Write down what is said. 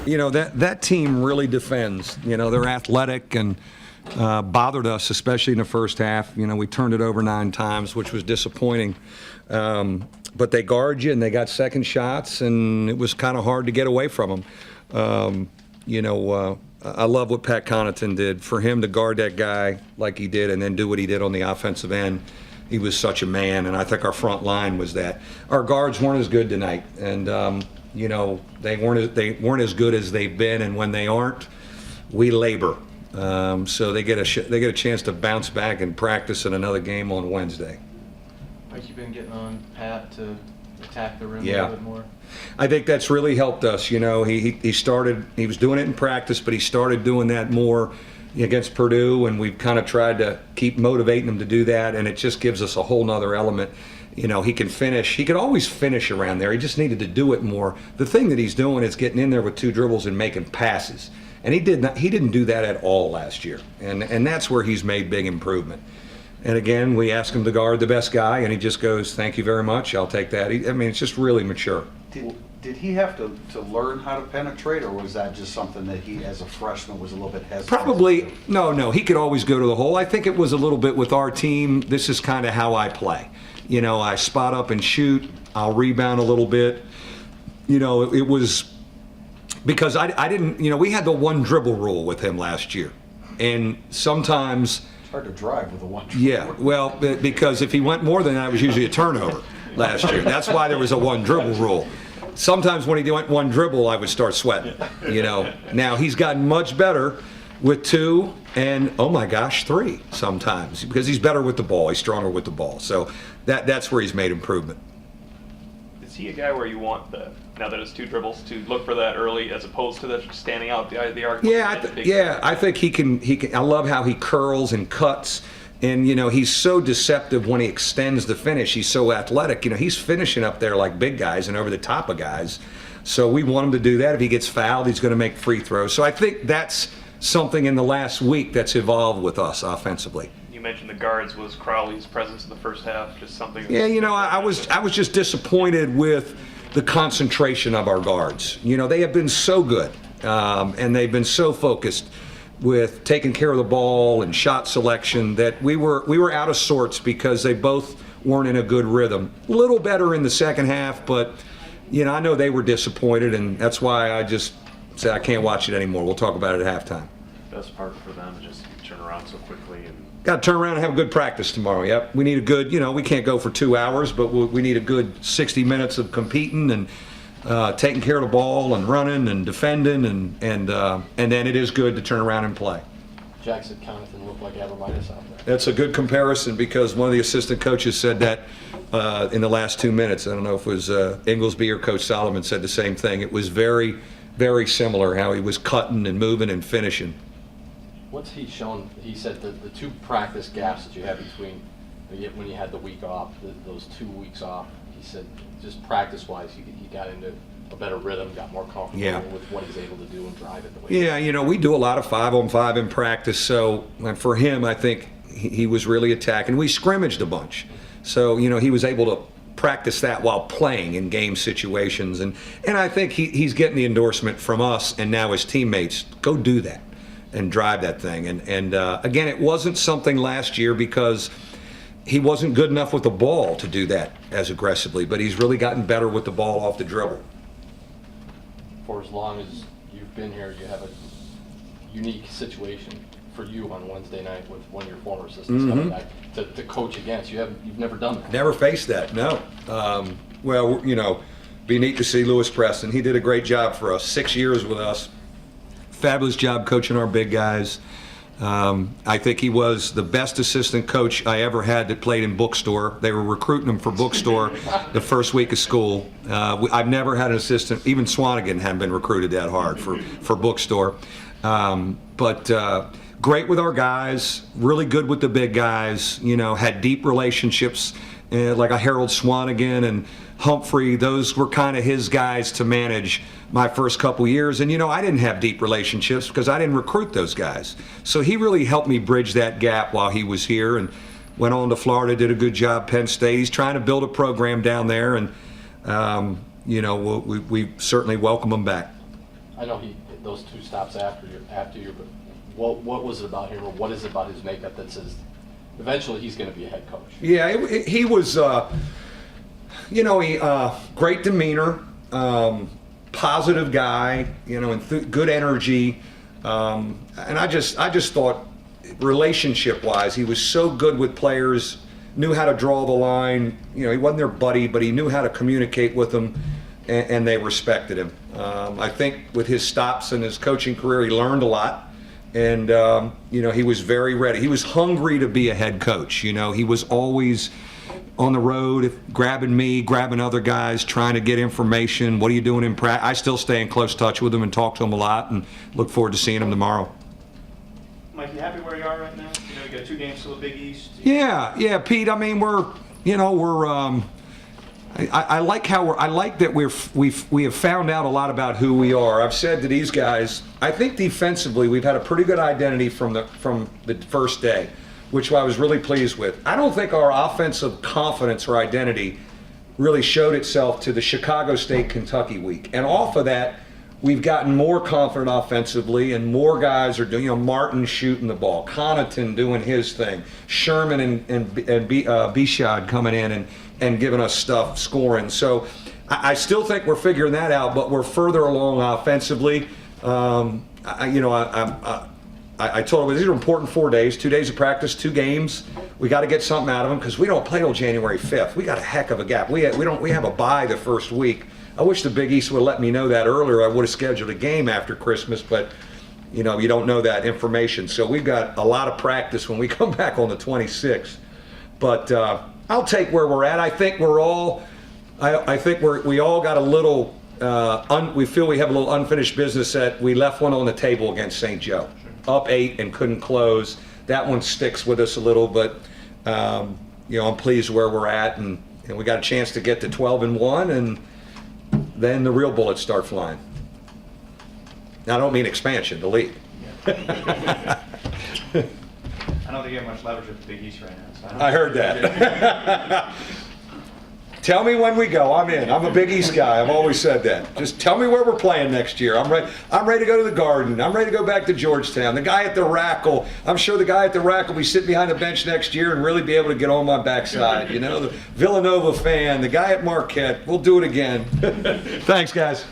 that team really defends. They're athletic and bothered us, especially in the first half. We turned it over 9 times, which was disappointing. But they guard you, and they got second shots, and it was kind of hard to get away from them. I love what Pat Connaughton did. For him to guard that guy like he did and then do what he did on the offensive end, he was such a man, and I think our front line was that. Our guards weren't as good tonight, and they weren't as good as they've been, and when they aren't, we labor. So they get a chance to bounce back and practice in another game on Wednesday. Mike, you've been getting on Pat to attack the rim a Yeah. little bit more. I think that's really helped us. He was doing it in practice, but he started doing that more against Purdue, and we've kind of tried to keep motivating him to do that, and it just gives us a whole nother element. He can finish. He could always finish around there. He just needed to do it more. The thing that he's doing is getting in there with 2 dribbles and making passes. And he didn't do that at all last year. And that's where he's made big improvement. And again, we ask him to guard the best guy, and he just goes, "Thank you very much, I'll take that." It's just really mature. Did he have to learn how to penetrate, or was that just something that he, as a freshman, was a little bit hesitant? Probably, no, he could always go to the hole. I think it was a little bit with our team, this is kind of how I play. I spot up and shoot, I'll rebound a little bit. It was because I didn't, we had the 1 dribble rule with him last year. And sometimes... It's hard to drive with a 1 dribble. Yeah, well, because if he went more than that, it was usually a turnover last year. That's why there was a 1 dribble rule. Sometimes when he went 1 dribble, I would start sweating. Now he's gotten much better with 2 and, oh my gosh, 3 sometimes, because he's better with the ball. He's stronger with the ball. So that's where he's made improvement. Is he a guy where you want now that it's 2 dribbles, to look for that early as opposed to the standing out the argument? Yeah, I think he can. I love how he curls and cuts. And, he's so deceptive when he extends the finish. He's so athletic. He's finishing up there like big guys and over the top of guys. So we want him to do that. If he gets fouled, he's going to make free throws. So I think that's something in the last week that's evolved with us offensively. You mentioned the guards. Was Crowley's presence in the first half just something? Yeah, I was just disappointed with the concentration of our guards. They have been so good, and they've been so focused with taking care of the ball and shot selection that we were out of sorts because they both weren't in a good rhythm. A little better in the second half, but I know they were disappointed, and that's why I just said I can't watch it anymore. We'll talk about it at halftime. Best part for them is just turn around so quickly and got to turn around and have a good practice tomorrow. Yep, we need a good. We can't go for 2 hours, but we need a good 60 minutes of competing and taking care of the ball and running and defending, and then it is good to turn around and play. Jack said Connaughton looked like Abramitis out there. That's a good comparison because one of the assistant coaches said that in the last 2 minutes. I don't know if it was Inglesby or Coach Solomon said the same thing. It was very, very similar how he was cutting and moving and finishing. What's he shown? He said the 2 practice gaps that you had between when you had the week off, those 2 weeks off. He said just practice-wise, he got into a better rhythm, got more comfortable with what he's able to do and drive it the way. Yeah, we do a lot of 5-on-5 in practice. So for him, I think he was really attacking. We scrimmaged a bunch, so he was able to practice that while playing in game situations, and I think he's getting the endorsement from us and now his teammates. Go do that and drive that thing. And again, it wasn't something last year because he wasn't good enough with the ball to do that as aggressively, but he's really gotten better with the ball off the dribble. For as long as you've been here, you have a unique situation for you on Wednesday night with one of your former assistants coming back to coach against. You've never done that. Never faced that, no. Well, be neat to see Lewis Preston. He did a great job for us, 6 years with us. Fabulous job coaching our big guys. I think he was the best assistant coach I ever had that played in bookstore. They were recruiting him for bookstore the first week of school. I've never had an assistant, even Swanigan hadn't been recruited that hard for bookstore. But great with our guys, really good with the big guys, had deep relationships like a Harold Swanigan and Humphrey. Those were kind of his guys to manage my first couple years. And, I didn't have deep relationships because I didn't recruit those guys. So he really helped me bridge that gap while he was here and went on to Florida, did a good job, Penn State. He's trying to build a program down there, and, we certainly welcome him back. I know those 2 stops after you, but what was it about him, or what is it about his makeup that says eventually he's going to be a head coach? Yeah, he was, great demeanor, positive guy, and good energy. And I just thought, relationship-wise, he was so good with players, knew how to draw the line. He wasn't their buddy, but he knew how to communicate with them, and they respected him. I think with his stops in his coaching career, he learned a lot. And, he was very ready. He was hungry to be a head coach. He was always on the road, grabbing me, grabbing other guys, trying to get information. What are you doing in practice? I still stay in close touch with him and talk to him a lot, and look forward to seeing him tomorrow. Mike, you happy where you are right now? You got 2 games to the Big East. Yeah, Pete. I mean, I like that we have found out a lot about who we are. I've said to these guys, I think defensively we've had a pretty good identity from the first day, which I was really pleased with. I don't think our offensive confidence or identity really showed itself to the Chicago State-Kentucky week. And off of that, we've gotten more confident offensively, and more guys are doing, Martin shooting the ball, Connaughton doing his thing, Sherman and Bishad coming in and giving us stuff, scoring. So I still think we're figuring that out, but we're further along offensively. I told him these are important 4 days, 2 days of practice, 2 games. We got to get something out of them because we don't play till January 5th. We got a heck of a gap. We have a bye the first week. I wish the Big East would have let me know that earlier. I would have scheduled a game after Christmas, but you don't know that information. So we've got a lot of practice when we come back on the 26th. But I'll take where we're at. I think we all got a little. We feel we have a little unfinished business that we left one on the table against St. Joe, up 8 and couldn't close. That one sticks with us a little, but I'm pleased where we're at, and we got a chance to get to 12-1, and then the real bullets start flying. Now, I don't mean expansion, the league. I don't think you have much leverage at the Big East right now. So I heard that. Tell me when we go. I'm in. I'm a Big East guy. I've always said that. Just tell me where we're playing next year. I'm ready to go to the Garden. I'm ready to go back to Georgetown. The guy at the rack I'm sure the guy at the rack will be sitting behind the bench next year and really be able to get on my backside. The Villanova fan, the guy at Marquette. We'll do it again. Thanks, guys.